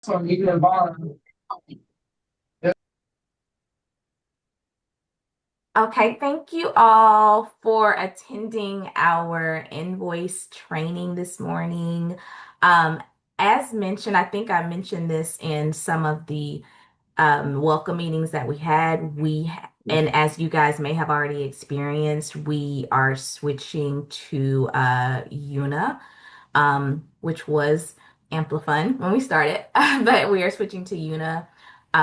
So you can borrow. Okay, thank you all for attending our invoice training this morning. Um, as mentioned, I think I mentioned this in some of the welcome meetings that we had. And as you guys may have already experienced, we are switching to Euna, which was Amplifun when we started, but we are switching to Euna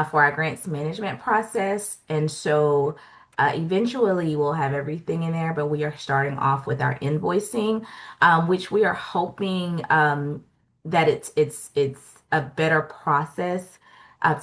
for our grants management process. And so eventually we'll have everything in there, but we are starting off with our invoicing, which we are hoping that it's a better process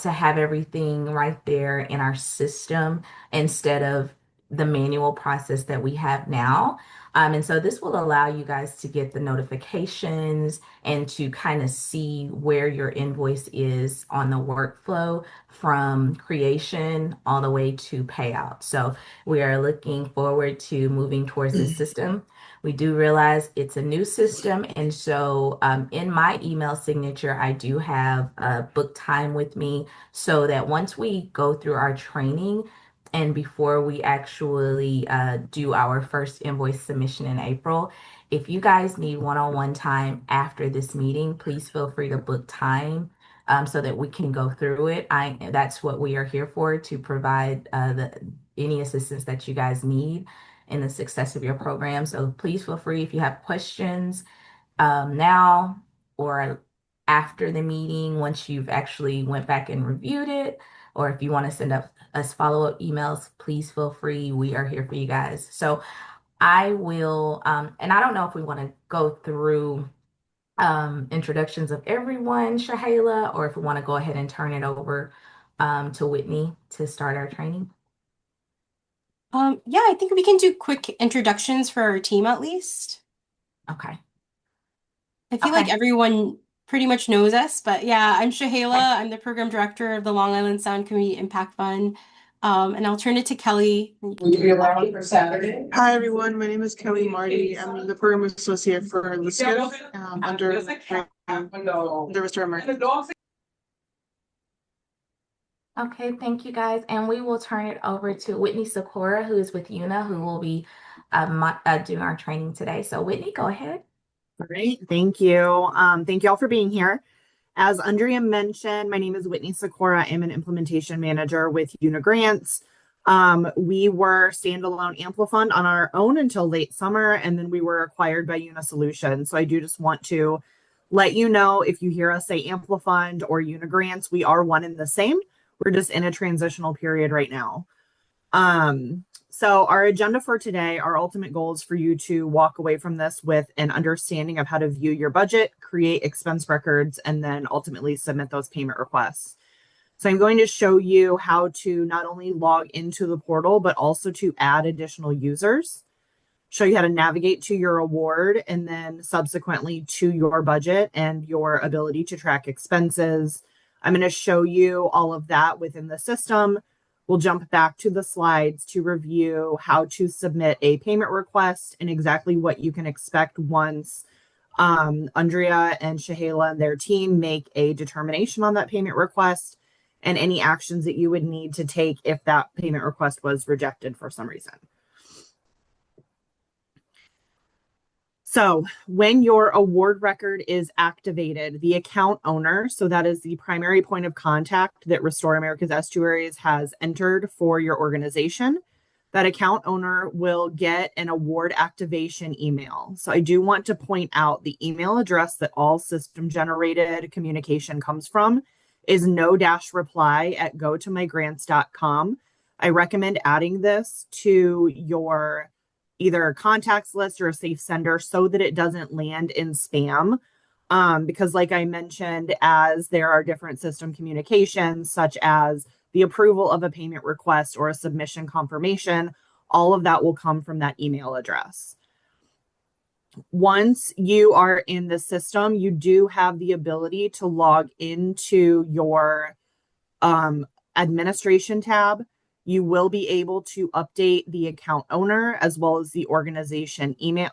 to have everything right there in our system instead of the manual process that we have now. And so this will allow you guys to get the notifications and to kind of see where your invoice is on the workflow from creation all the way to payout. So we are looking forward to moving towards this system. We do realize it's a new system. And so in my email signature, I do have book time with me so that once we go through our training, and before we actually do our first invoice submission in April, if you guys need one-on-one time after this meeting, please feel free to book time so that we can go through it. That's what we are here for, to provide any assistance that you guys need in the success of your program. So please feel free if you have questions now or after the meeting, once you've actually went back and reviewed it, or if you want to send us follow-up emails, please feel free. We are here for you guys. So I will, and I don't know if we want to go through introductions of everyone, Shahayla, or if we want to go ahead and turn it over to Whitney to start our training. Yeah, I think we can do quick introductions for our team at least. Okay. I feel like Okay. everyone pretty much knows us, but yeah, I'm Okay. Shahayla. I'm the program director of the Long Island Sound Community Impact Fund. And I'll turn it to Kelly. Will you be around for Saturday? Hi, everyone. My name is Kelly Marty. I'm the program associate for LISCIF under Mr. Martin. Okay, thank you guys. And we will turn it over to Whitney Sakura, who is with Euna, who will be doing our training today. So Whitney, go ahead. All right, thank you. Thank you all for being here. As Andrea mentioned, my name is Whitney Sakura. I'm an implementation manager with Una Grants. We were standalone Amplifund on our own until late summer, and then we were acquired by Una Solutions. So I do just want to let you know, if you hear us say Amplifund or Una Grants, we are one and the same. We're just in a transitional period right now. So our agenda for today, our ultimate goal is for you to walk away from this with an understanding of how to view your budget, create expense records, and then ultimately submit those payment requests. So I'm going to show you how to not only log into the portal, but also to add additional users, show you how to navigate to your award, and then subsequently to your budget and your ability to track expenses. I'm going to show you all of that within the system. We'll jump back to the slides to review how to submit a payment request and exactly what you can expect once Andrea and Shahayla and their team make a determination on that payment request, and any actions that you would need to take if that payment request was rejected for some reason. So when your award record is activated, the account owner, so that is the primary point of contact that Restore America's Estuaries has entered for your organization, that account owner will get an award activation email. So I do want to point out the email address that all system generated communication comes from is no-reply@gotomygrants.com. I recommend adding this to your either a contacts list or a safe sender so that it doesn't land in spam. Because like I mentioned, as there are different system communications, such as the approval of a payment request or a submission confirmation, all of that will come from that email address. Once you are in the system, you do have the ability to log into your administration tab. You will be able to update the account owner as well as the organization email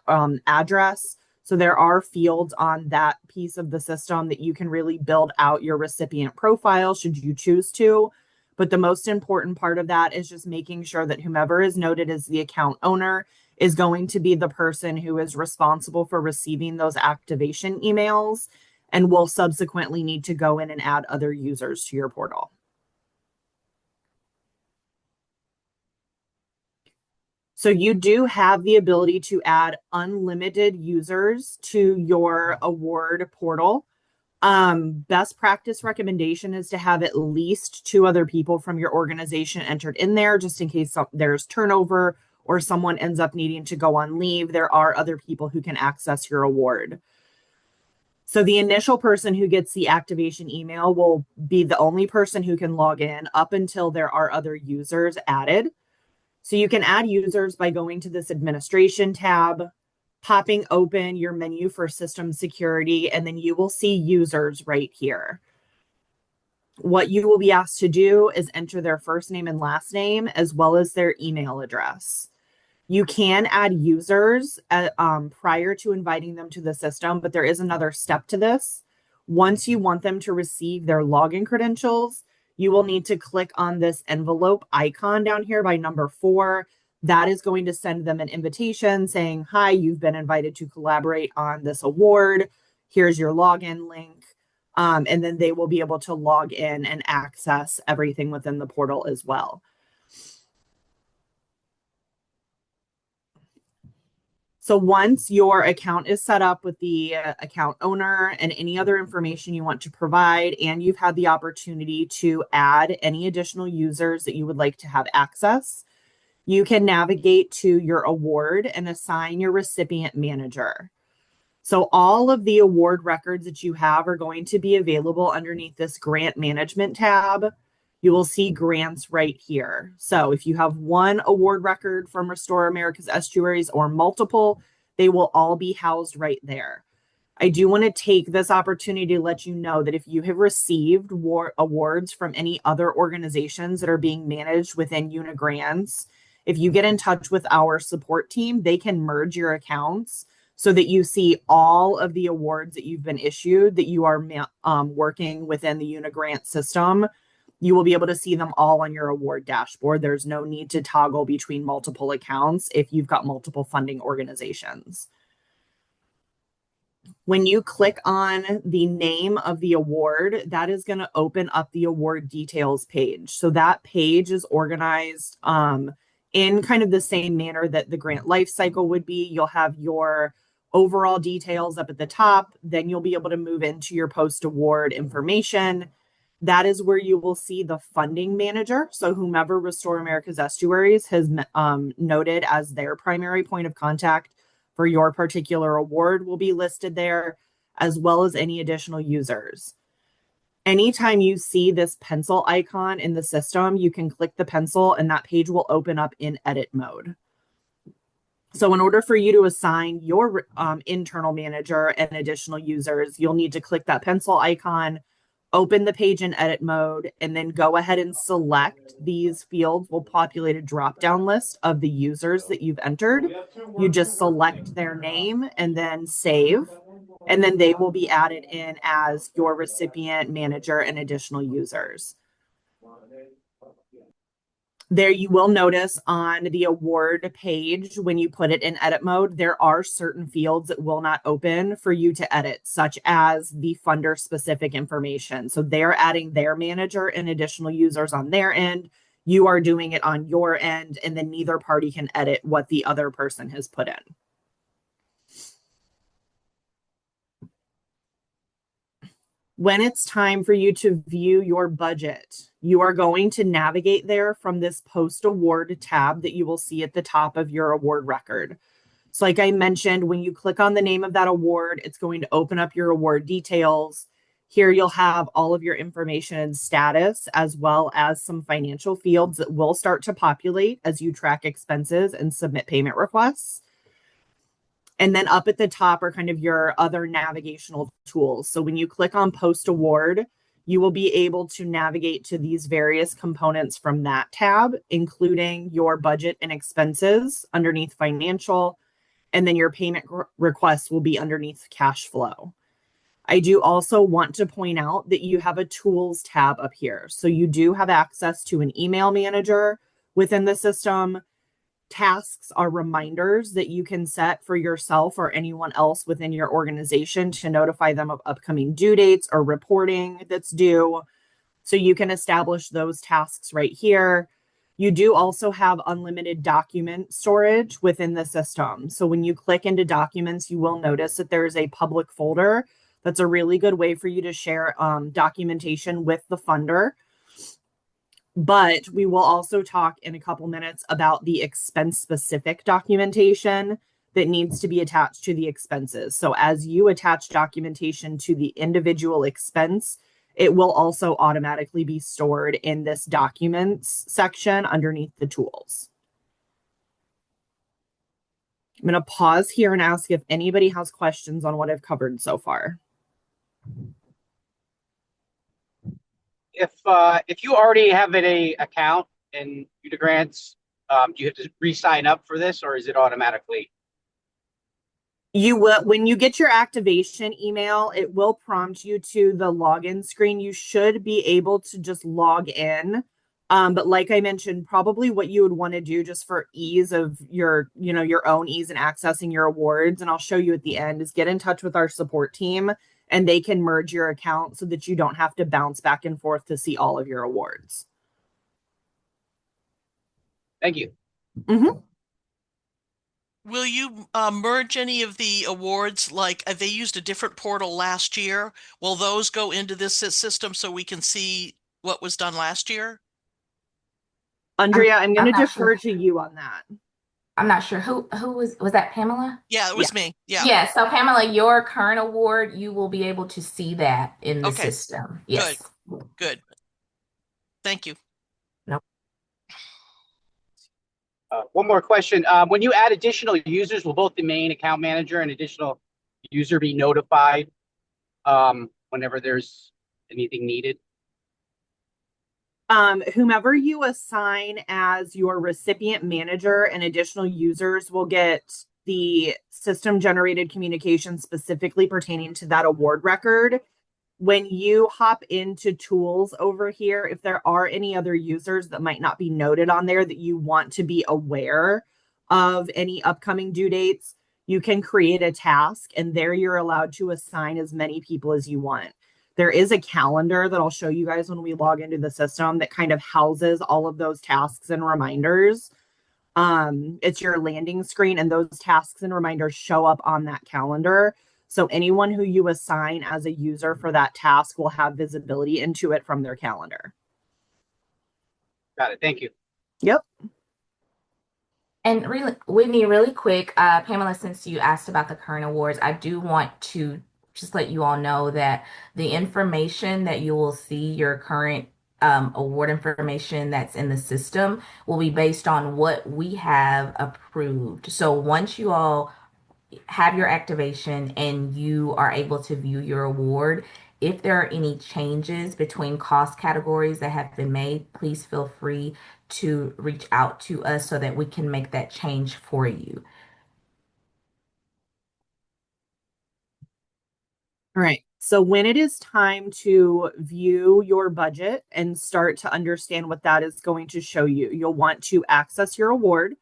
address So there are fields on that piece of the system that you can really build out your recipient profile should you choose to. But the most important part of that is just making sure that whomever is noted as the account owner is going to be the person who is responsible for receiving those activation emails and will subsequently need to go in and add other users to your portal. So you do have the ability to add unlimited users to your award portal. Best practice recommendation is to have at least 2 other people from your organization entered in there, just in case there's turnover or someone ends up needing to go on leave. There are other people who can access your award. So the initial person who gets the activation email will be the only person who can log in up until there are other users added. So you can add users by going to this administration tab, popping open your menu for system security, and then you will see users right here. What you will be asked to do is enter their first name and last name, as well as their email address. You can add users prior to inviting them to the system, but there is another step to this. Once you want them to receive their login credentials, you will need to click on this envelope icon down here by number 4. That is going to send them an invitation saying, hi, you've been invited to collaborate on this award. Here's your login link. And then they will be able to log in and access everything within the portal as well. So once your account is set up with the account owner and any other information you want to provide, and you've had the opportunity to add any additional users that you would like to have access, you can navigate to your award and assign your recipient manager. So all of the award records that you have are going to be available underneath this grant management tab. You will see grants right here. So if you have one award record from Restore America's Estuaries or multiple, they will all be housed right there. I do want to take this opportunity to let you know that if you have received awards from any other organizations that are being managed within Euna grants, if you get in touch with our support team, they can merge your accounts so that you see all of the awards that you've been issued that you are working within the Euna grant system. You will be able to see them all on your award dashboard. There's no need to toggle between multiple accounts if you've got multiple funding organizations. When you click on the name of the award, that is going to open up the award details page. So that page is organized in kind of the same manner that the grant life cycle would be. You'll have your overall details up at the top. Then you'll be able to move into your post-award information. That is where you will see the funding manager. So whomever Restore America's Estuaries has noted as their primary point of contact for your particular award will be listed there, as well as any additional users. Anytime you see this pencil icon in the system, you can click the pencil and that page will open up in edit mode. So in order for you to assign your internal manager and additional users, you'll need to click that pencil icon, open the page in edit mode, and then go ahead and select these fields. Will populate a drop-down list of the users that you've entered. You just select their name and then save, and then they will be added in as your recipient manager and additional users. There you will notice on the award page, when you put it in edit mode, there are certain fields that will not open for you to edit, such as the funder specific information. So they're adding their manager and additional users on their end. You are doing it on your end, and then neither party can edit what the other person has put in. When it's time for you to view your budget, you are going to navigate there from this post-award tab that you will see at the top of your award record. So like I mentioned, when you click on the name of that award, it's going to open up your award details. Here you'll have all of your information and status, as well as some financial fields that will start to populate as you track expenses and submit payment requests. And then up at the top are kind of your other navigational tools. So when you click on post award, you will be able to navigate to these various components from that tab, including your budget and expenses underneath financial. and then your payment request will be underneath cash flow. I do also want to point out that you have a tools tab up here. So you do have access to an email manager within the system. Tasks are reminders that you can set for yourself or anyone else within your organization to notify them of upcoming due dates or reporting that's due. So you can establish those tasks right here. You do also have unlimited document storage within the system. So when you click into documents, you will notice that there is a public folder. That's a really good way for you to share documentation with the funder. But we will also talk in a couple minutes about the expense-specific documentation that needs to be attached to the expenses. So as you attach documentation to the individual expense, it will also automatically be stored in this documents section underneath the tools. I'm going to pause here and ask if anybody has questions on what I've covered so far. If you already have an account in Euna Grants, do you have to re-sign up for this, or is it automatically? You will, when you get your activation email, it will prompt you to the login screen. You should be able to just log in. But like I mentioned, probably what you would want to do just for ease of your own ease in accessing your awards, and I'll show you at the end, is get in touch with our support team and they can merge your account so that you don't have to bounce back and forth to see all of your awards. Thank you. Mm-hmm. Will you merge any of the awards? Like they used a different portal last year. Will those go into this system so we can see what was done last year? Andrea, I'm going to defer sure. to you on that. I'm not sure who was that Pamela? Yeah, it was me. Yeah. Yeah. So Pamela, your current award, you will be able to see that in the system. Yes. Good. Thank you. One more question. When you add additional users, will both the main account manager and additional user be notified whenever there's anything needed? Whomever you assign as your recipient manager and additional users will get the system generated communication specifically pertaining to that award record. When you hop into tools over here, if there are any other users that might not be noted on there that you want to be aware of any upcoming due dates, you can create a task and there you're allowed to assign as many people as you want. There is a calendar that I'll show you guys when we log into the system that kind of houses all of those tasks and reminders. It's your landing screen and those tasks and reminders show up on that calendar. So anyone who you assign as a user for that task will have visibility into it from their calendar. Got it. Thank you. Yep. And really, Whitney, really quick, Pamela, since you asked about the current awards, I do want to just let you all know that the information that you will see, your current award information that's in the system, will be based on what we have approved. So once you all have your activation and you are able to view your award, if there are any changes between cost categories that have been made, please feel free to reach out to us so that we can make that change for you. All right. So when it is time to view your budget and start to understand what that is going to show you, you'll want to access your award.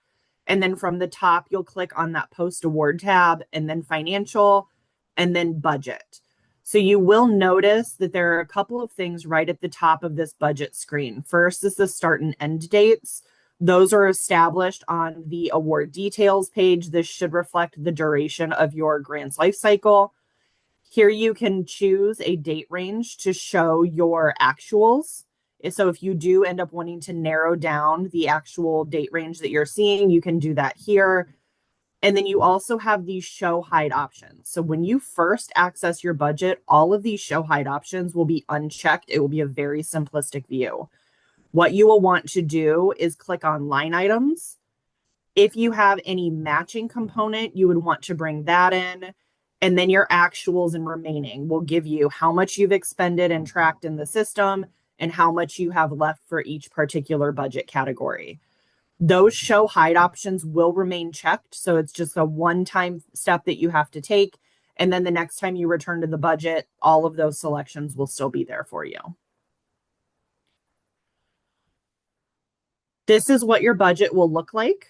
And then from the top, you'll click on that post award tab and then financial and then budget. So you will notice that there are a couple of things right at the top of this budget screen. First is the start and end dates. Those are established on the award details page. This should reflect the duration of your grant's life cycle. Here you can choose a date range to show your actuals. So if you do end up wanting to narrow down the actual date range that you're seeing, you can do that here. And then you also have these show hide options. So when you first access your budget, all of these show hide options will be unchecked. It will be a very simplistic view. What you will want to do is click on line items. If you have any matching component, you would want to bring that in. And then your actuals and remaining will give you how much you've expended and tracked in the system and how much you have left for each particular budget category. Those show hide options will remain checked. So it's just a one-time step that you have to take. And then the next time you return to the budget, all of those selections will still be there for you. This is what your budget will look like.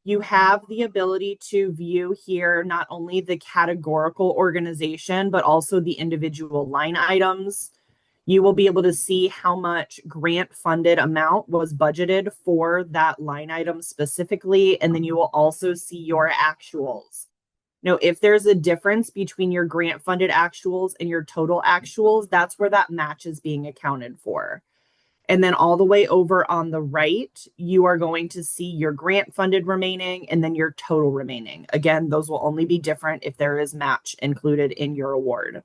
You have the ability to view here not only the categorical organization, but also the individual line items. You will be able to see how much grant funded amount was budgeted for that line item specifically. And then you will also see your actuals. Now, if there's a difference between your grant funded actuals and your total actuals, that's where that match is being accounted for. And then all the way over on the right, you are going to see your grant funded remaining and then your total remaining. Again, those will only be different if there is match included in your award.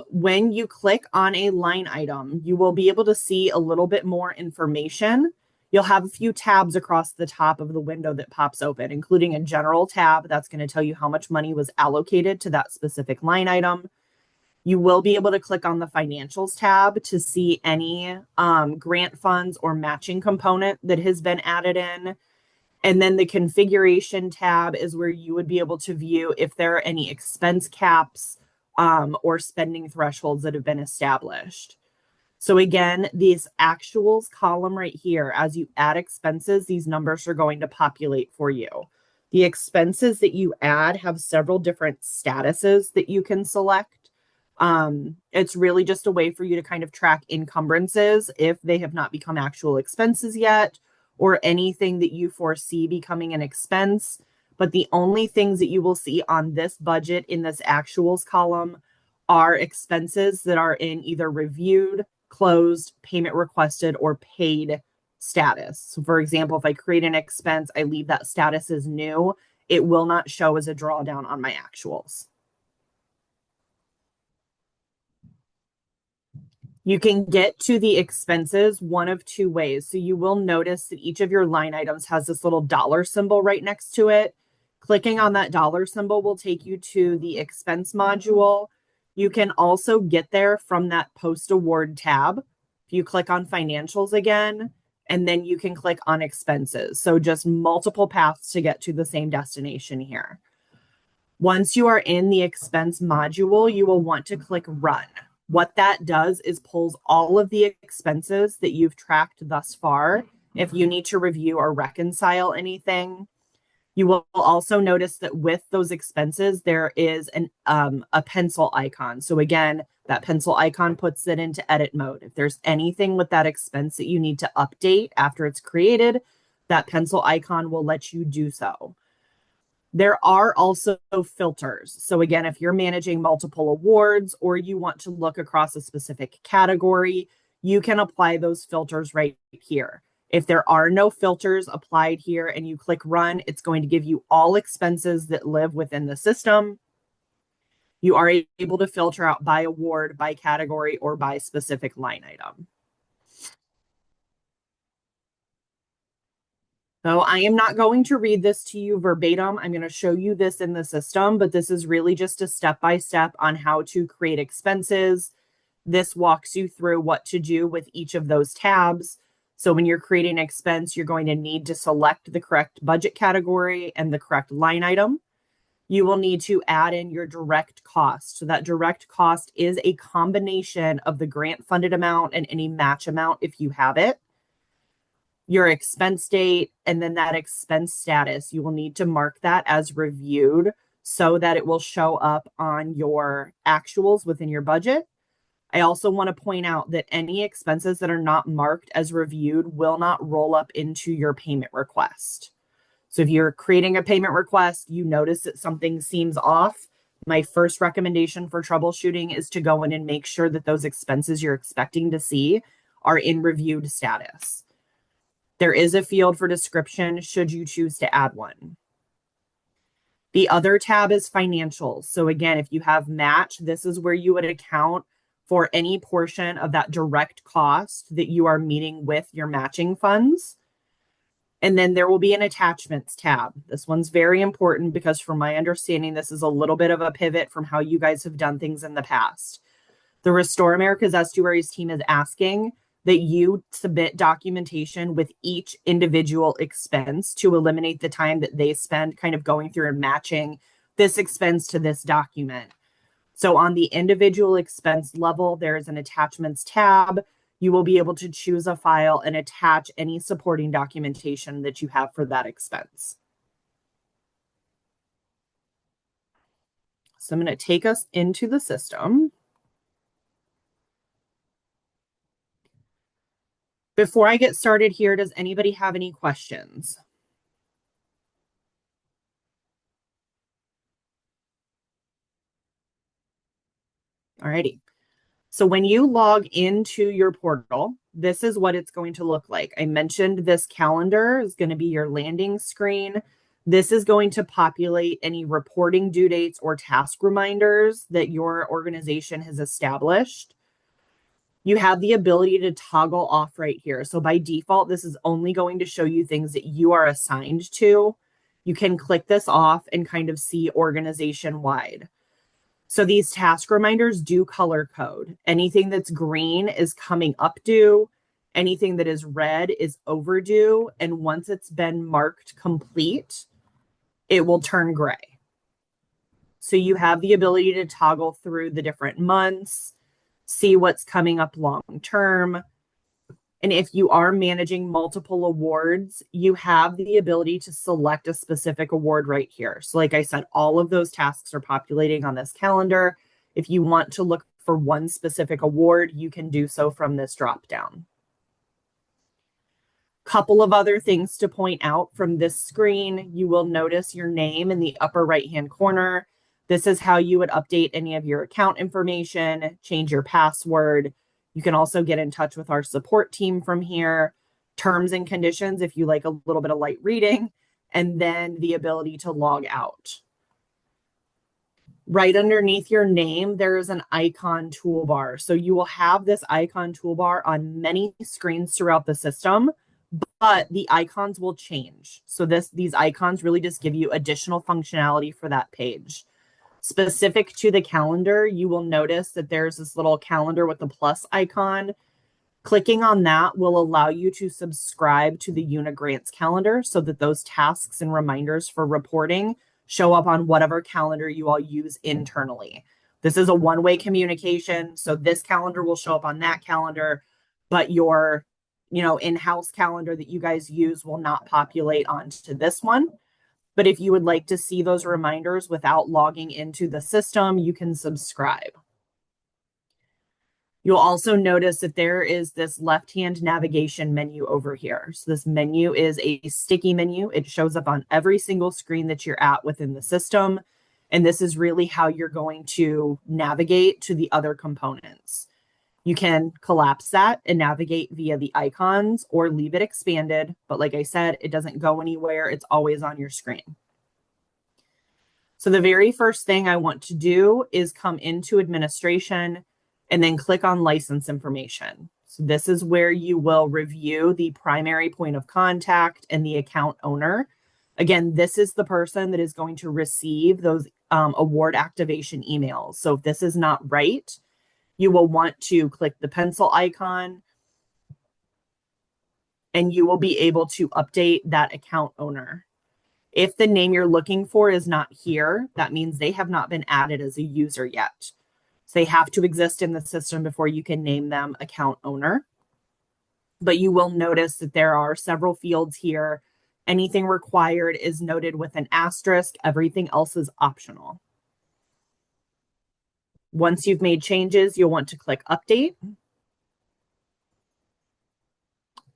When you click on a line item, you will be able to see a little bit more information. You'll have a few tabs across the top of the window that pops open, including a general tab that's going to tell you how much money was allocated to that specific line item. You will be able to click on the financials tab to see any grant funds or matching component that has been added in. And then the configuration tab is where you would be able to view if there are any expense caps or spending thresholds that have been established. So again, these actuals column right here, as you add expenses, these numbers are going to populate for you. The expenses that you add have several different statuses that you can select. It's really just a way for you to kind of track encumbrances if they have not become actual expenses yet, or anything that you foresee becoming an expense. But the only things that you will see on this budget in this actuals column are expenses that are in either reviewed, closed, payment requested, or paid status. So for example, if I create an expense, I leave that status as new, it will not show as a drawdown on my actuals. You can get to the expenses one of two ways. So you will notice that each of your line items has this little dollar symbol right next to it. Clicking on that dollar symbol will take you to the expense module. You can also get there from that post award tab. If you click on financials again, and then you can click on expenses. So just multiple paths to get to the same destination here. Once you are in the expense module, you will want to click run. What that does is pulls all of the expenses that you've tracked thus far. If you need to review or reconcile anything, you will also notice that with those expenses, there is a pencil icon. So again, that pencil icon puts it into edit mode. If there's anything with that expense that you need to update after it's created, that pencil icon will let you do so. There are also filters. So again, if you're managing multiple awards or you want to look across a specific category, you can apply those filters right here. If there are no filters applied here and you click run, it's going to give you all expenses that live within the system. You are able to filter out by award, by category, or by specific line item. So I am not going to read this to you verbatim. I'm going to show you this in the system, but this is really just a step-by-step on how to create expenses. This walks you through what to do with each of those tabs. So when you're creating an expense, you're going to need to select the correct budget category and the correct line item. You will need to add in your direct cost. So that direct cost is a combination of the grant funded amount and any match amount if you have it. Your expense date, and then that expense status. You will need to mark that as reviewed so that it will show up on your actuals within your budget. I also want to point out that any expenses that are not marked as reviewed will not roll up into your payment request. So if you're creating a payment request, you notice that something seems off, my first recommendation for troubleshooting is to go in and make sure that those expenses you're expecting to see are in reviewed status. There is a field for description should you choose to add one. The other tab is financials. So again, if you have match, this is where you would account for any portion of that direct cost that you are meeting with your matching funds. And then there will be an attachments tab. This one's very important because from my understanding, this is a little bit of a pivot from how you guys have done things in the past. The Restore America's Estuaries team is asking that you submit documentation with each individual expense to eliminate the time that they spend kind of going through and matching this expense to this document. So on the individual expense level, there is an attachments tab. You will be able to choose a file and attach any supporting documentation that you have for that expense. So I'm going to take us into the system. Before I get started here, does anybody have any questions? Alrighty. So when you log into your portal, this is what it's going to look like. I mentioned this calendar is going to be your landing screen. This is going to populate any reporting due dates or task reminders that your organization has established. You have the ability to toggle off right here. So by default, this is only going to show you things that you are assigned to. You can click this off and kind of see organization wide. So these task reminders do color code. Anything that's green is coming up due. Anything that is red is overdue. And once it's been marked complete, it will turn gray. So you have the ability to toggle through the different months, see what's coming up long term. And if you are managing multiple awards, you have the ability to select a specific award right here. So like I said, all of those tasks are populating on this calendar. If you want to look for one specific award, you can do so from this drop down. Couple of other things to point out from this screen. You will notice your name in the upper right-hand corner. This is how you would update any of your account information, change your password. You can also get in touch with our support team from here, terms and conditions if you like a little bit of light reading, and then the ability to log out. Right underneath your name, there is an icon toolbar. So you will have this icon toolbar on many screens throughout the system, but the icons will change. So these icons really just give you additional functionality for that page. Specific to the calendar, you will notice that there's this little calendar with the plus icon. Clicking on that will allow you to subscribe to the Euna Grants calendar so that those tasks and reminders for reporting show up on whatever calendar you all use internally. This is a one-way communication, so this calendar will show up on that calendar, but your in-house calendar that you guys use will not populate onto this one. But if you would like to see those reminders without logging into the system, you can subscribe. You'll also notice that there is this left-hand navigation menu over here. So this menu is a sticky menu. It shows up on every single screen that you're at within the system. And this is really how you're going to navigate to the other components. You can collapse that and navigate via the icons or leave it expanded. But like I said, it doesn't go anywhere. It's always on your screen. So the very first thing I want to do is come into administration and then click on license information. So this is where you will review the primary point of contact and the account owner. Again, this is the person that is going to receive those award activation emails. So if this is not right, you will want to click the pencil icon and you will be able to update that account owner. If the name you're looking for is not here, that means they have not been added as a user yet. So they have to exist in the system before you can name them account owner. But you will notice that there are several fields here. Anything required is noted with an asterisk. Everything else is optional. Once you've made changes, you'll want to click update.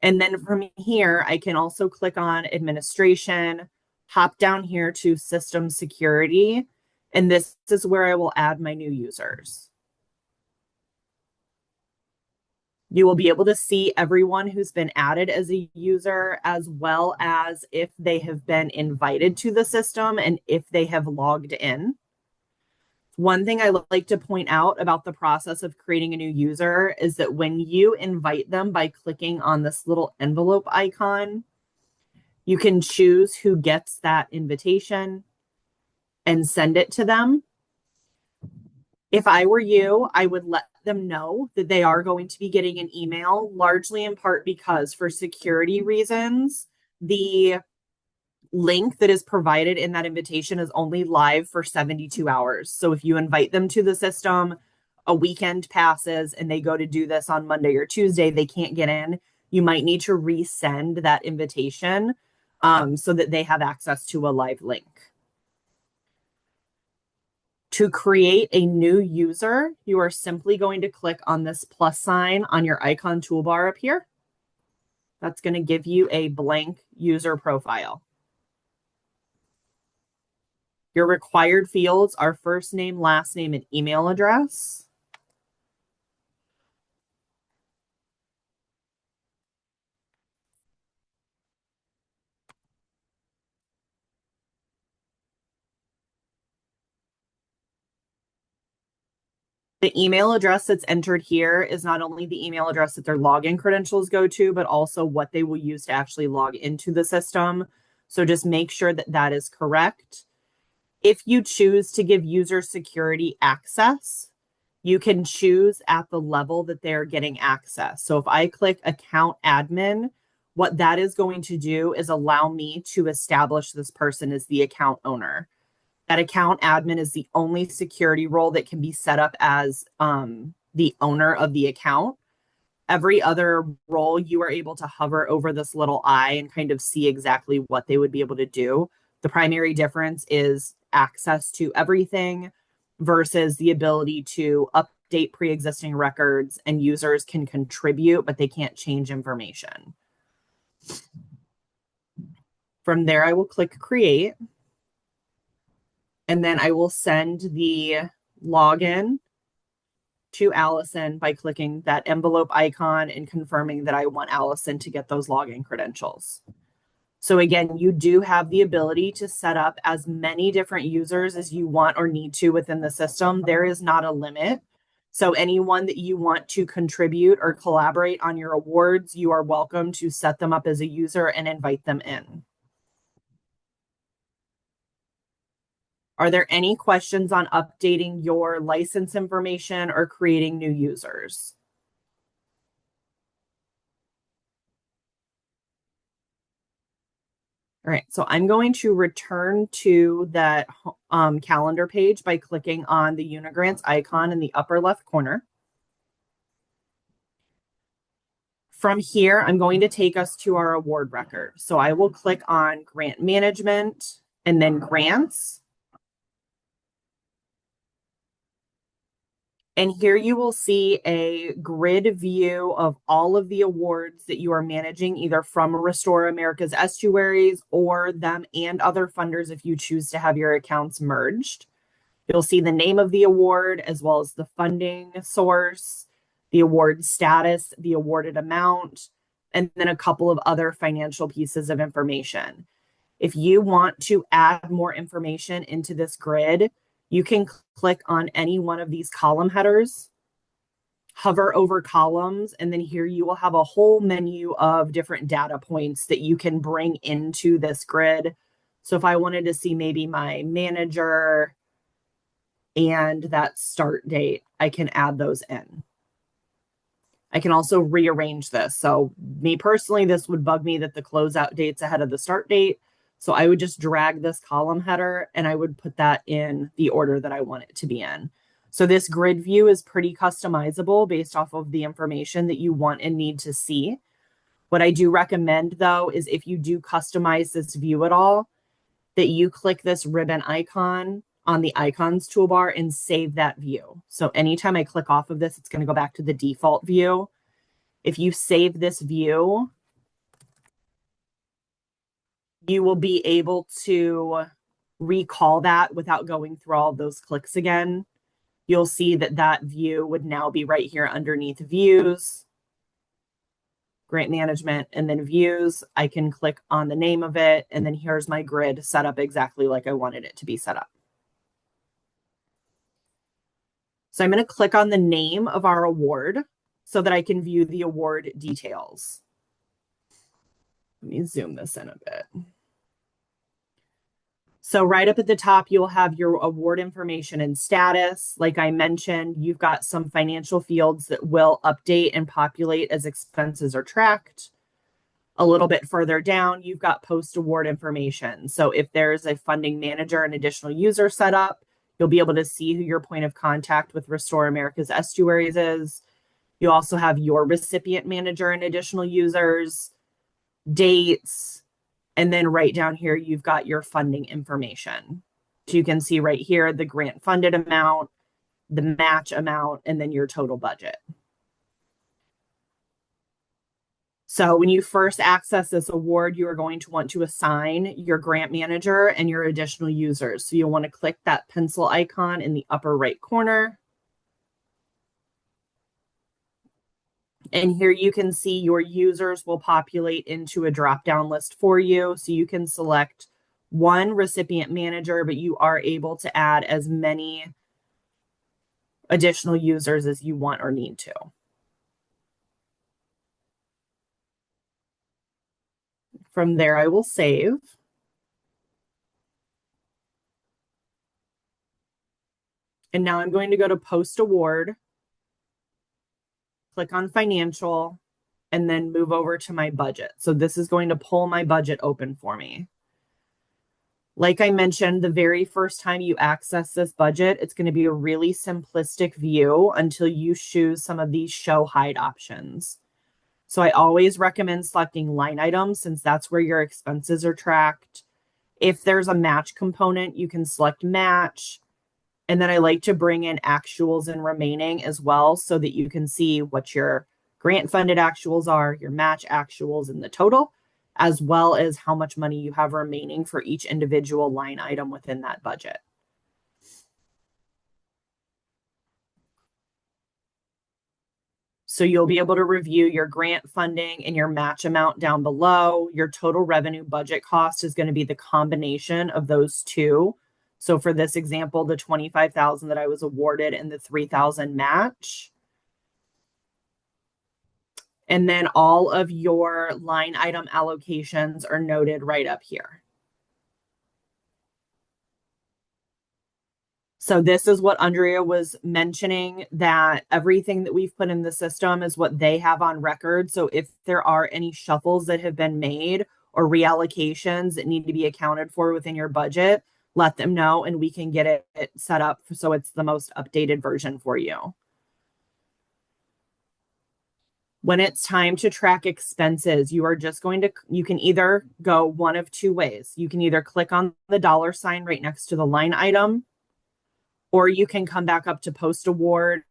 And then from here, I can also click on administration, hop down here to system security, and this is where I will add my new users. You will be able to see everyone who's been added as a user, as well as if they have been invited to the system and if they have logged in. One thing I like to point out about the process of creating a new user is that when you invite them by clicking on this little envelope icon, you can choose who gets that invitation and send it to them. If I were you, I would let them know that they are going to be getting an email, largely in part because for security reasons, the link that is provided in that invitation is only live for 72 hours. So if you invite them to the system, a weekend passes and they go to do this on Monday or Tuesday, they can't get in. You might need to resend that invitation so that they have access to a live link. To create a new user, you are simply going to click on this plus sign on your icon toolbar up here. That's going to give you a blank user profile. Your required fields are first name, last name, and email address. The email address that's entered here is not only the email address that their login credentials go to, but also what they will use to actually log into the system. So just make sure that that is correct. If you choose to give user security access, you can choose at the level that they're getting access. So if I click account admin, what that is going to do is allow me to establish this person as the account owner. That account admin is the only security role that can be set up as the owner of the account. Every other role, you are able to hover over this little eye and kind of see exactly what they would be able to do. The primary difference is access to everything versus the ability to update pre-existing records, and users can contribute, but they can't change information. From there, I will click create. And then I will send the login to Allison by clicking that envelope icon and confirming that I want Allison to get those login credentials. So again, you do have the ability to set up as many different users as you want or need to within the system. There is not a limit. So anyone that you want to contribute or collaborate on your awards, you are welcome to set them up as a user and invite them in. Are there any questions on updating your license information or creating new users? All right, so I'm going to return to that calendar page by clicking on the Euna Grants icon in the upper left corner. From here, I'm going to take us to our award record. So I will click on Grant Management and then Grants. And here you will see a grid view of all of the awards that you are managing, either from Restore America's Estuaries or them and other funders if you choose to have your accounts merged. You'll see the name of the award as well as the funding source, the award status, the awarded amount, and then a couple of other financial pieces of information. If you want to add more information into this grid, you can click on any one of these column headers, hover over columns, and then here you will have a whole menu of different data points that you can bring into this grid. So if I wanted to see maybe my manager and that start date, I can add those in. I can also rearrange this. So me personally, this would bug me that the closeout date's ahead of the start date. So I would just drag this column header and I would put that in the order that I want it to be in. So this grid view is pretty customizable based off of the information that you want and need to see. What I do recommend though, is if you do customize this view at all, that you click this ribbon icon on the icons toolbar and save that view. So anytime I click off of this, it's going to go back to the default view. If you save this view, you will be able to recall that without going through all of those clicks again. You'll see that that view would now be right here underneath views, grant management, and then views. I can click on the name of it, and then here's my grid set up exactly like I wanted it to be set up. So I'm going to click on the name of our award so that I can view the award details. Let me zoom this in a bit. So right up at the top, you'll have your award information and status. Like I mentioned, you've got some financial fields that will update and populate as expenses are tracked. A little bit further down, you've got post-award information. So if there's a funding manager and additional user set up, you'll be able to see who your point of contact with Restore America's Estuaries is. You also have your recipient manager and additional users, dates, and then right down here, you've got your funding information. So you can see right here, the grant funded amount, the match amount, and then your total budget. So when you first access this award, you are going to want to assign your grant manager and your additional users. So you'll want to click that pencil icon in the upper right corner. And here you can see your users will populate into a drop-down list for you. So you can select one recipient manager, but you are able to add as many additional users as you want or need to. From there, I will save. And now I'm going to go to Post Award, click on Financial, and then move over to my budget. So this is going to pull my budget open for me. Like I mentioned, the very first time you access this budget, it's going to be a really simplistic view until you choose some of these show hide options. So I always recommend selecting line items since that's where your expenses are tracked. If there's a match component, you can select match. And then I like to bring in actuals and remaining as well so that you can see what your grant funded actuals are, your match actuals, and the total, as well as how much money you have remaining for each individual line item within that budget. So you'll be able to review your grant funding and your match amount down below. Your total revenue budget cost is going to be the combination of those two. So for this example, the $25,000 that I was awarded and the $3,000 match. And then all of your line item allocations are noted right up here. So this is what Andrea was mentioning, that everything that we've put in the system is what they have on record. So if there are any shuffles that have been made or reallocations that need to be accounted for within your budget, let them know and we can get it set up so it's the most updated version for you. When it's time to track expenses, you are just going to, you can either go one of two ways. You can either click on the dollar sign right next to the line item, or you can come back up to post award,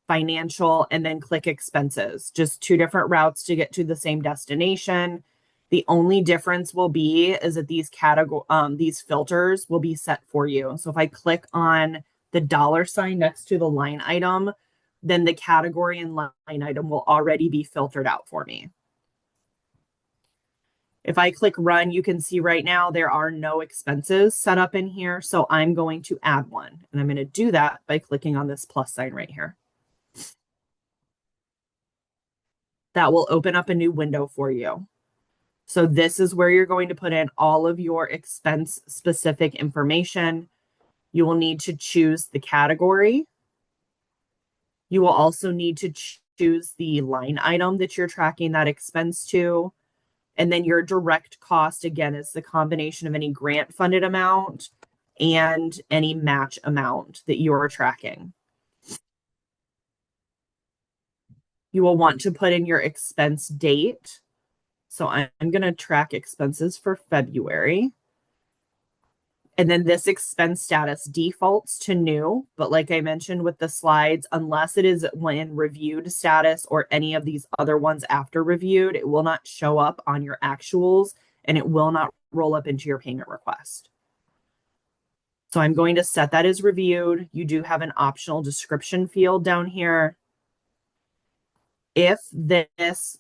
financial, and then click expenses. Just two different routes to get to the same destination. The only difference will be is that these filters will be set for you. So if I click on the dollar sign next to the line item, then the category and line item will already be filtered out for me. If I click run, you can see right now there are no expenses set up in here. So I'm going to add one. And I'm going to do that by clicking on this plus sign right here. That will open up a new window for you. So this is where you're going to put in all of your expense specific information. You will need to choose the category. You will also need to choose the line item that you're tracking that expense to. And then your direct cost, again, is the combination of any grant funded amount and any match amount that you're tracking. You will want to put in your expense date. So I'm going to track expenses for February. And then this expense status defaults to new. But like I mentioned with the slides, unless it is when reviewed status or any of these other ones after reviewed, it will not show up on your actuals and it will not roll up into your payment request. So I'm going to set that as reviewed. You do have an optional description field down here. If this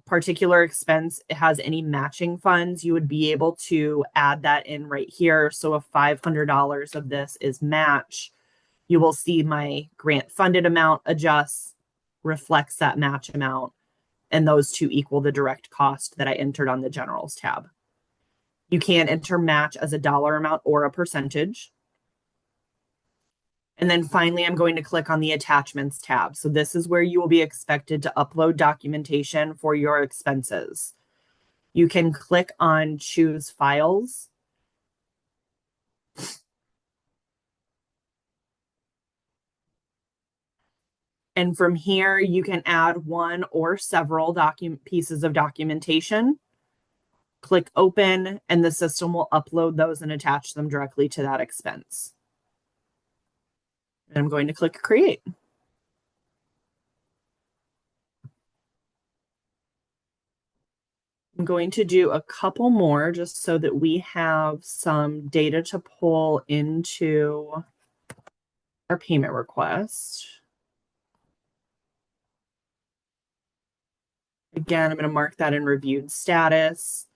particular expense has any matching funds, you would be able to add that in right here. So if $500 of this is match, you will see my grant funded amount adjusts, reflects that match amount, and those two equal the direct cost that I entered on the generals tab. You can enter match as a dollar amount or a percentage. And then finally, I'm going to click on the attachments tab. So this is where you will be expected to upload documentation for your expenses. You can click on choose files. And from here, you can add one or several pieces of documentation. Click open, and the system will upload those and attach them directly to that expense. And I'm going to click create. I'm going to do a couple more just so that we have some data to pull into our payment request. Again, I'm going to mark that in reviewed status.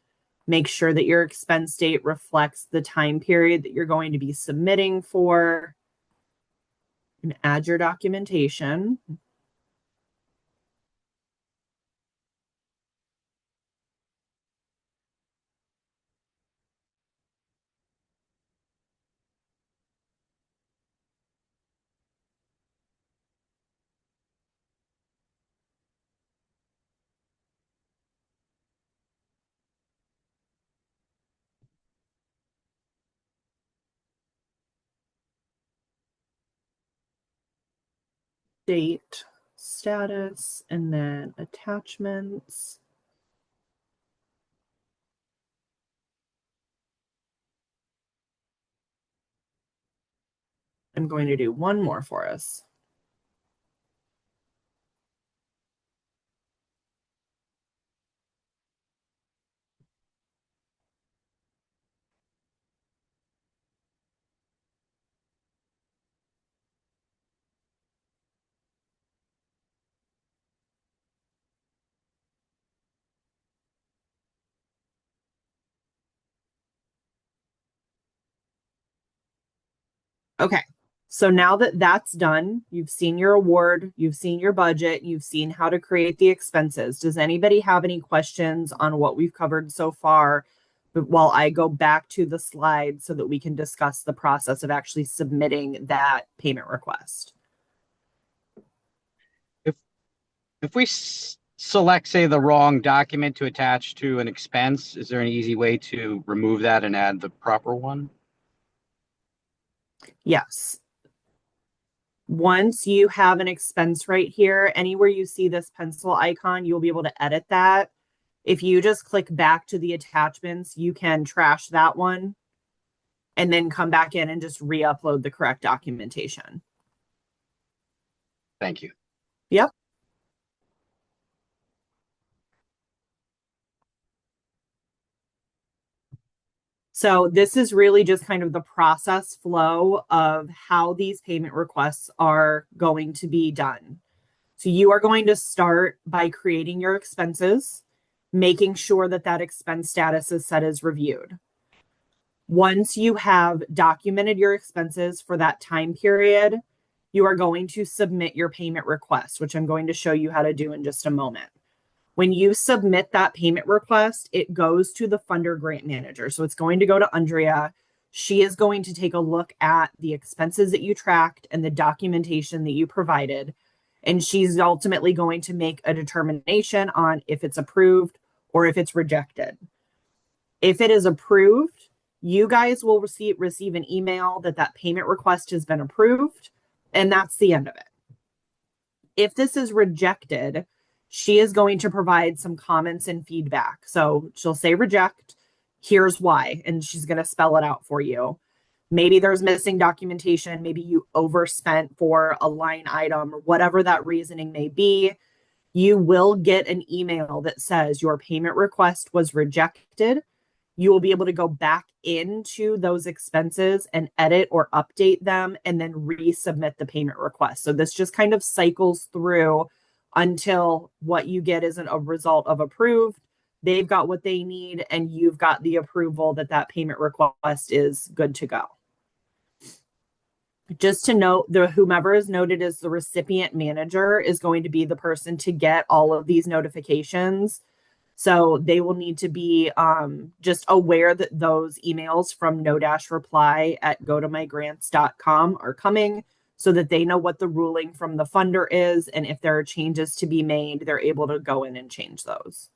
Make sure that your expense date reflects the time period that you're going to be submitting for. And add your documentation. Date, status, and then attachments. I'm going to do one more for us. Okay, so now that that's done, you've seen your award, you've seen your budget, you've seen how to create the expenses. Does anybody have any questions on what we've covered so far? But while I go back to the slide so that we can discuss the process of actually submitting that payment request. If we select, say, the wrong document to attach to an expense, is there an easy way to remove that and add the proper one? Yes. Once you have an expense right here, anywhere you see this pencil icon, you'll be able to edit that. If you just click back to the attachments, you can trash that one and then come back in and just re-upload the correct documentation. Thank you. Yep. So this is really just kind of the process flow of how these payment requests are going to be done. So you are going to start by creating your expenses, making sure that that expense status is set as reviewed. Once you have documented your expenses for that time period, you are going to submit your payment request, which I'm going to show you how to do in just a moment. When you submit that payment request, it goes to the funder grant manager. So it's going to go to Andrea. She is going to take a look at the expenses that you tracked and the documentation that you provided. And she's ultimately going to make a determination on if it's approved or if it's rejected. If it is approved, you guys will receive an email that that payment request has been approved, and that's the end of it. If this is rejected, she is going to provide some comments and feedback. So she'll say reject, here's why, and she's going to spell it out for you. Maybe there's missing documentation, maybe you overspent for a line item, or whatever that reasoning may be. You will get an email that says your payment request was rejected. You will be able to go back into those expenses and edit or update them and then resubmit the payment request. So this just kind of cycles through until what you get isn't a result of approved. They've got what they need and you've got the approval that that payment request is good to go. Just to note, whomever is noted as the recipient manager is going to be the person to get all of these notifications. So they will need to be just aware that those emails from no-reply@gotomygrants.com are coming, so that they know what the ruling from the funder is. And if there are changes to be made, they're able to go in and change those.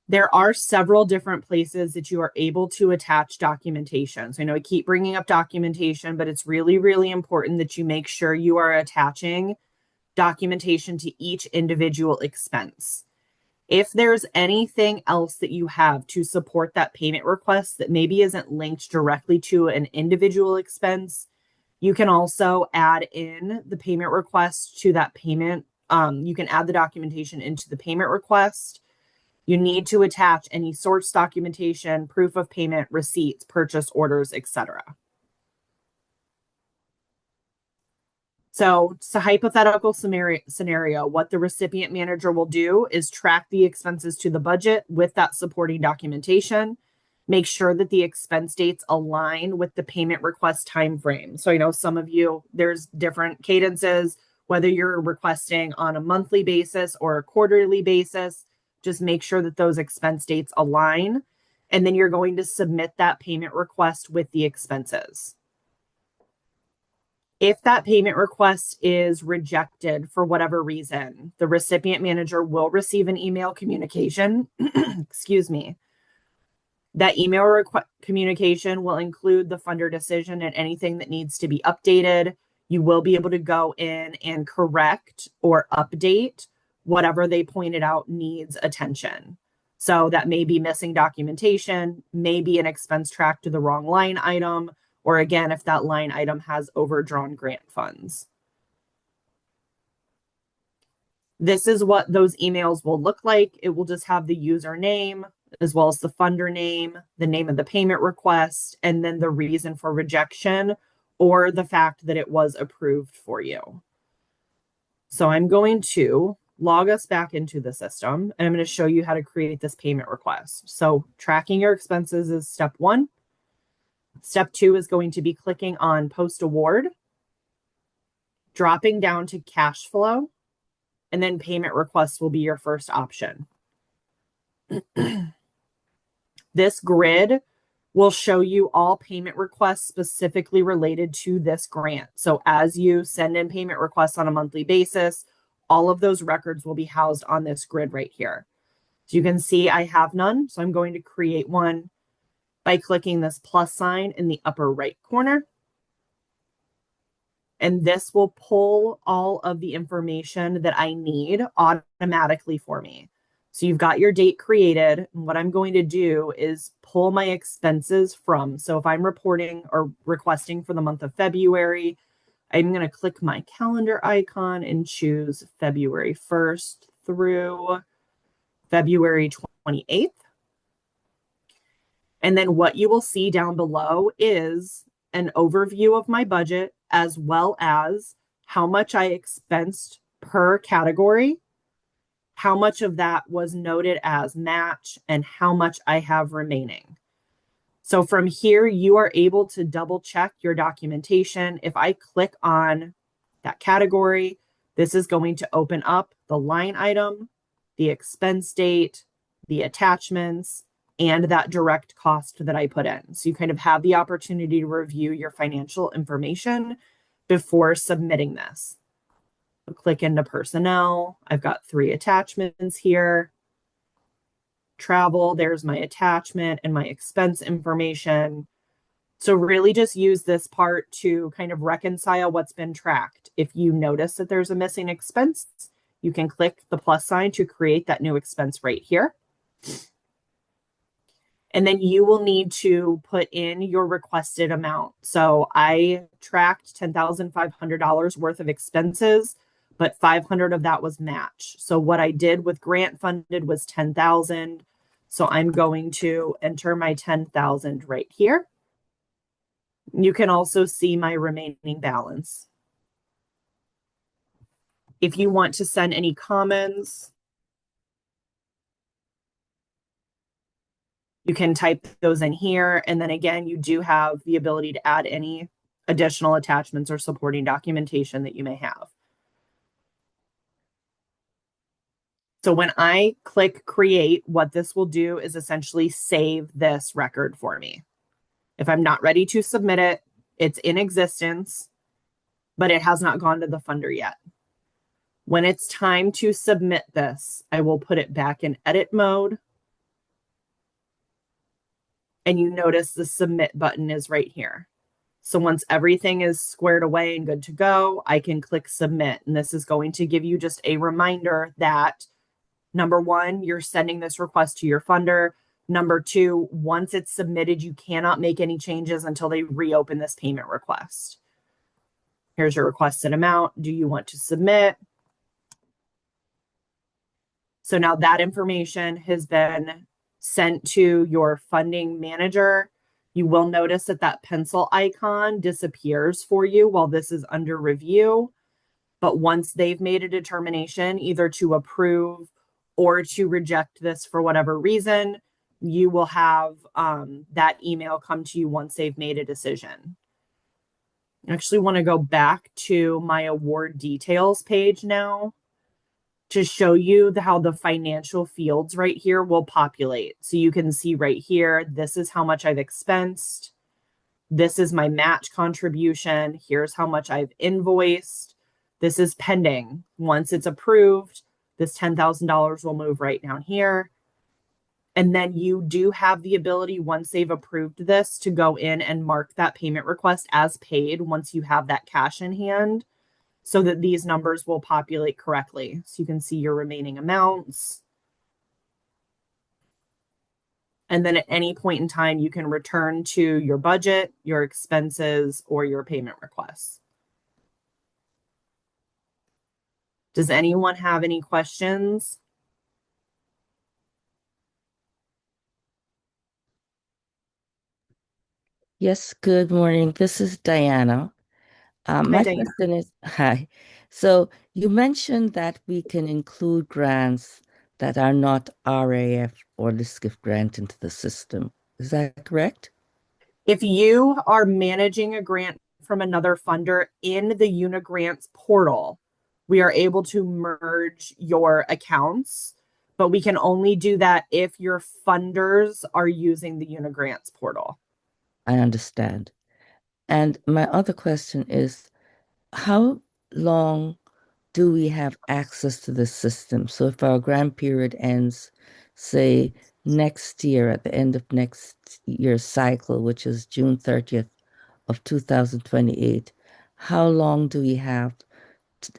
There are several different places that you are able to attach documentation. So I know I keep bringing up documentation, but it's really, really important that you make sure you are attaching documentation to each individual expense. If there's anything else that you have to support that payment request that maybe isn't linked directly to an individual expense, you can also add in the payment request to that payment. You can add the documentation into the payment request. You need to attach any source documentation, proof of payment, receipts, purchase orders, etc. So it's a hypothetical scenario. What the recipient manager will do is track the expenses to the budget with that supporting documentation. Make sure that the expense dates align with the payment request time frame. So I know some of you, there's different cadences, whether you're requesting on a monthly basis or a quarterly basis. Just make sure that those expense dates align. And then you're going to submit that payment request with the expenses. If that payment request is rejected for whatever reason, the recipient manager will receive an email communication. Excuse me. That email communication will include the funder decision and anything that needs to be updated. You will be able to go in and correct or update whatever they pointed out needs attention. So that may be missing documentation, maybe an expense track to the wrong line item, or again, if that line item has overdrawn grant funds. This is what those emails will look like. It will just have the username, as well as the funder name, the name of the payment request, and then the reason for rejection or the fact that it was approved for you. So I'm going to log us back into the system, and I'm going to show you how to create this payment request. So tracking your expenses is step 1. Step 2 is going to be clicking on Post Award, dropping down to Cash Flow, and then Payment Request will be your first option. This grid will show you all payment requests specifically related to this grant. So as you send in payment requests on a monthly basis, all of those records will be housed on this grid right here. So you can see I have none, so I'm going to create one by clicking this plus sign in the upper right corner. And this will pull all of the information that I need automatically for me. So you've got your date created. And what I'm going to do is pull my expenses from. So if I'm reporting or requesting for the month of February, I'm going to click my calendar icon and choose February 1st through February 28th. And then what you will see down below is an overview of my budget, as well as how much I expensed per category, how much of that was noted as match, and how much I have remaining. So from here, you are able to double check your documentation. If I click on that category, this is going to open up the line item, the expense date, the attachments, and that direct cost that I put in. So you kind of have the opportunity to review your financial information before submitting this. So click into personnel. I've got 3 attachments here. Travel, there's my attachment and my expense information. So really just use this part to kind of reconcile what's been tracked. If you notice that there's a missing expense, you can click the plus sign to create that new expense right here. And then you will need to put in your requested amount. So I tracked $10,500 worth of expenses, but 500 of that was match. So what I did with grant funded was 10,000. So I'm going to enter my 10,000 right here. You can also see my remaining balance. If you want to send any comments, you can type those in here. And then again, you do have the ability to add any additional attachments or supporting documentation that you may have. So when I click create, what this will do is essentially save this record for me. If I'm not ready to submit it, it's in existence, but it has not gone to the funder yet. When it's time to submit this, I will put it back in edit mode. And you notice the submit button is right here. So once everything is squared away and good to go, I can click submit. And this is going to give you just a reminder that number one, you're sending this request to your funder. Number two, once it's submitted, you cannot make any changes until they reopen this payment request. Here's your requested amount. Do you want to submit? So now that information has been sent to your funding manager. You will notice that that pencil icon disappears for you while this is under review. But once they've made a determination either to approve or to reject this for whatever reason, you will have that email come to you once they've made a decision. I actually want to go back to my award details page now to show you how the financial fields right here will populate. So you can see right here, this is how much I've expensed. This is my match contribution. Here's how much I've invoiced. This is pending. Once it's approved, this $10,000 will move right down here. And then you do have the ability, once they've approved this, to go in and mark that payment request as paid once you have that cash in hand, so that these numbers will populate correctly. So you can see your remaining amounts. And then at any point in time, you can return to your budget, your expenses, or your payment requests. Does anyone have any questions? Yes, good morning. This is Diana. My Diana. question is, hi. So you mentioned that we can include grants that are not RAF or LISCIF grant into the system. Is that correct? If you are managing a grant from another funder in the Euna Grants portal, we are able to merge your accounts, but we can only do that if your funders are using the Euna Grants portal. I understand. And my other question is, how long do we have access to the system? So if our grant period ends, say, next year, at the end of next year's cycle, which is June 30th of 2028, how long do we have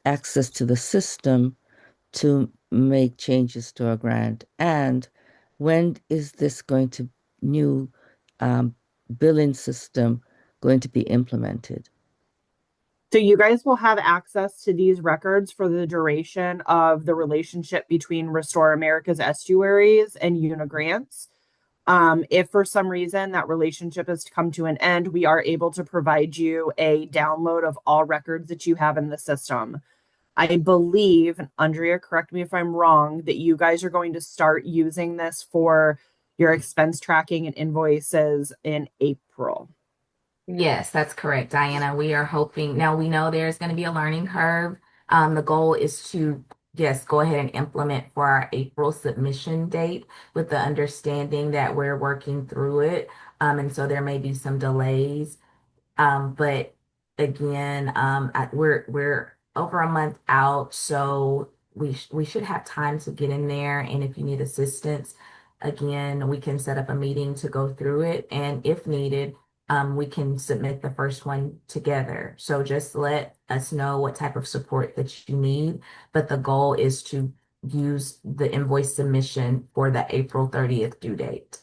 access to the system to make changes to our grant? And when is this new billing system going to be implemented? So you guys will have access to these records for the duration of the relationship between Restore America's Estuaries and Euna Grants. If for some reason that relationship has come to an end, we are able to provide you a download of all records that you have in the system. I believe, and Andrea, correct me if I'm wrong, that you guys are going to start using this for your expense tracking and invoices in April. Yes, that's correct, Diana. We are hoping, now we know there's going to be a learning curve. The goal is to just go ahead and implement for our April submission date, with the understanding that we're working through it. And so there may be some delays. But again, we're over a month out, so we should have time to get in there. And if you need assistance, again, we can set up a meeting to go through it. And if needed, we can submit the first one together. So just let us know what type of support that you need. But the goal is to use the invoice submission for the April 30th due date.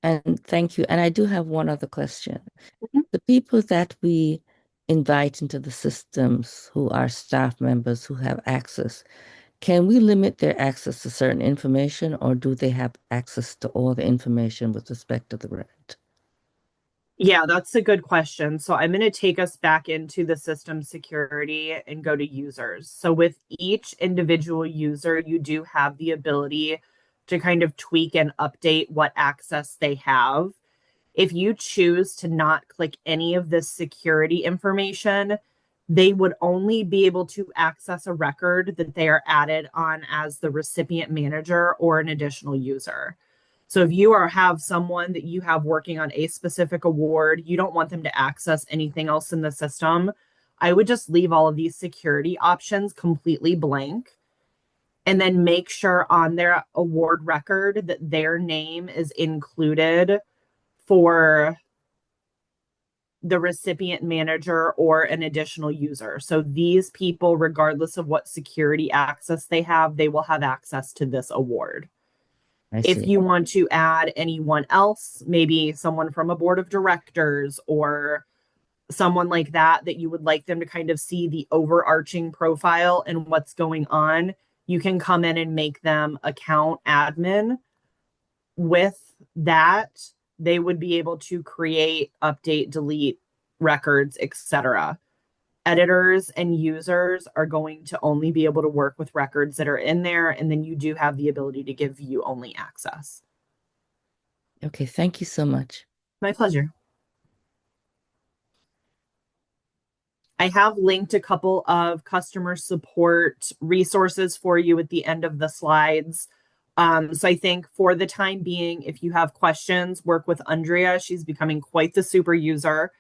And thank you. And I do have one other question. Mm-hmm. The people that we invite into the systems who are staff members who have access, can we limit their access to certain information, or do they have access to all the information with respect to the grant? Yeah, that's a good question. So I'm going to take us back into the system security and go to users. So with each individual user, you do have the ability to kind of tweak and update what access they have. If you choose to not click any of this security information, they would only be able to access a record that they are added on as the recipient manager or an additional user. So if you have someone that you have working on a specific award, you don't want them to access anything else in the system, I would just leave all of these security options completely blank and then make sure on their award record that their name is included for the recipient manager or an additional user. So these people, regardless of what security access they have, they will have access to this award. If you want to add anyone else, maybe someone from a board of directors or someone like that, that you would like them to kind of see the overarching profile and what's going on, you can come in and make them account admin. With that, they would be able to create, update, delete records, etc. Editors and users are going to only be able to work with records that are in there, and then you do have the ability to give view only access. Okay, thank you so much. My pleasure. I have linked a couple of customer support resources for you at the end of the slides. So I think for the time being, if you have questions, work with Andrea. She's becoming quite the super user.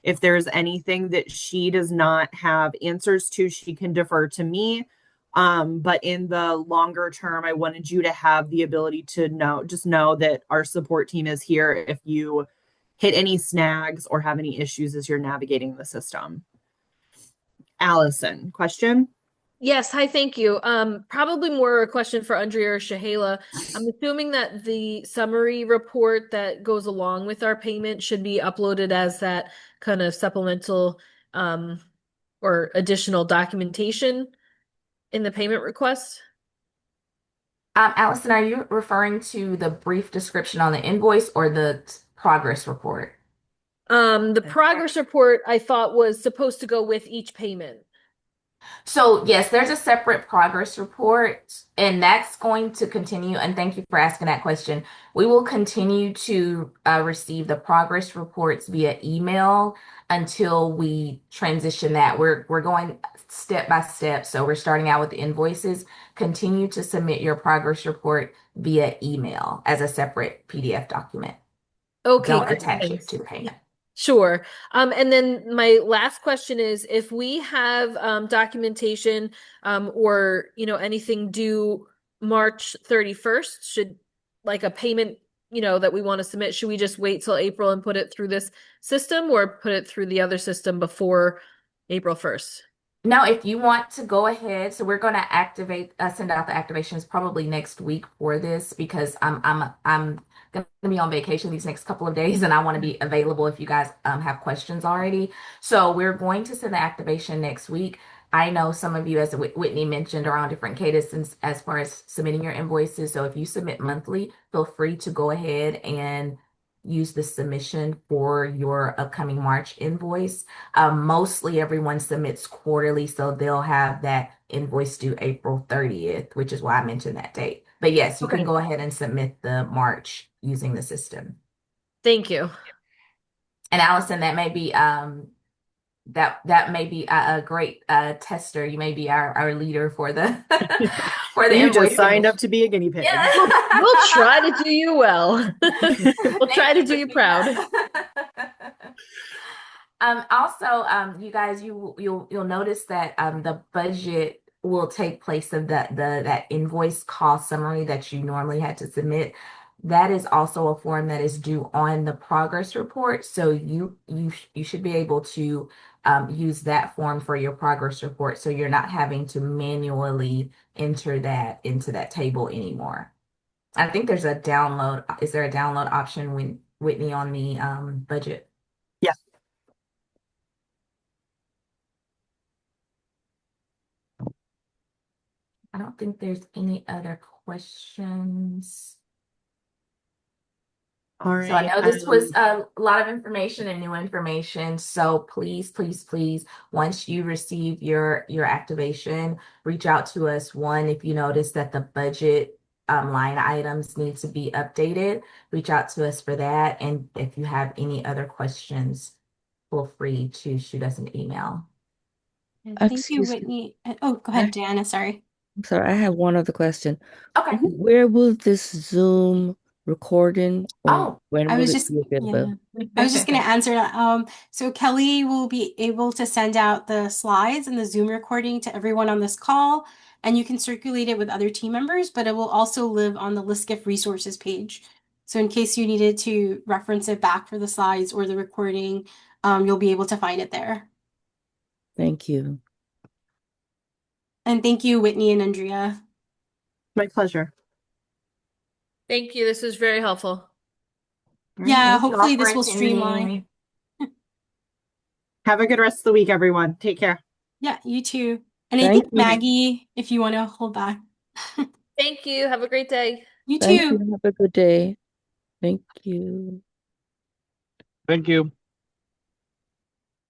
If there's anything that she does not have answers to, she can defer to me. But in the longer term, I wanted you to have the ability to know that our support team is here if you hit any snags or have any issues as you're navigating the system. Allison, question? Yes, hi, thank you. Probably more a question for Andrea or Shahela. I'm assuming that the summary report that goes along with our payment should be uploaded as that kind of supplemental or additional documentation in the payment request. Allison, are you referring to the brief description on the invoice or the progress report? The progress report I thought was supposed to go with each payment. So yes, there's a separate progress report, and that's going to continue. And thank you for asking that question. We will continue to receive the progress reports via email until we transition that. We're going step by step. So we're starting out with the invoices. Continue to submit your progress report via email as a separate PDF document. Okay, Don't attach it to the payment. Sure. And then my last question is, if we have documentation or anything due March 31st, should like a payment that we want to submit, should we just wait till April and put it through this system or put it through the other system before April 1st? Now, if you want to go ahead, so we're going to send out the activations probably next week for this because I'm going to be on vacation these next couple of days and I want to be available if you guys have questions already. So we're going to send the activation next week. I know some of you, as Whitney mentioned, are on different cadences as far as submitting your invoices. So if you submit monthly, feel free to go ahead and use the submission for your upcoming March invoice. Mostly everyone submits quarterly, so they'll have that invoice due April 30th, which is why I mentioned that date. But yes, you can go ahead and submit the March using the system. Thank you. And Allison, that may be that may be a great tester. You may be our leader for the for the You invoice just signed submission. up to be a guinea pig. Yeah. We'll try to do you well. We'll try to do you proud. Also, you guys, you'll notice that the budget will take place of that invoice cost summary that you normally had to submit. That is also a form that is due on the progress report. So you should be able to use that form for your progress report, so you're not having to manually enter that into that table anymore. I think there's a download. Is there a download option, Whitney, on the budget? Yeah. I don't think there's any other questions. All right. So I know this was a lot of information and new information. So please, please, please, once you receive your activation, reach out to us. One, if you notice that the budget line items need to be updated, reach out to us for that. And if you have any other questions, feel free to shoot us an email. And thank you, Excuse me. Whitney. Oh, go ahead, Diana. Sorry. I'm sorry, I have one other question. Okay. Where will this Zoom recording or Oh, when I will was it just be available? I was just going to answer that. So Kelly will be able to send out the slides and the Zoom recording to everyone on this call, and you can circulate it with other team members, but it will also live on the LISCIF resources page. So in case you needed to reference it back for the slides or the recording, you'll be able to find it there. Thank you. And thank you, Whitney and Andrea. My pleasure. Thank you. This was very helpful. All right. Yeah, thank you all hopefully for this will streamline. attending. Have a good rest of the week, everyone. Take care. Yeah, you too. And I Thank think you. Maggie, if you want to hold back. Thank you. Have a great day. You Thank too. you. Have a good day. Thank you. Thank you.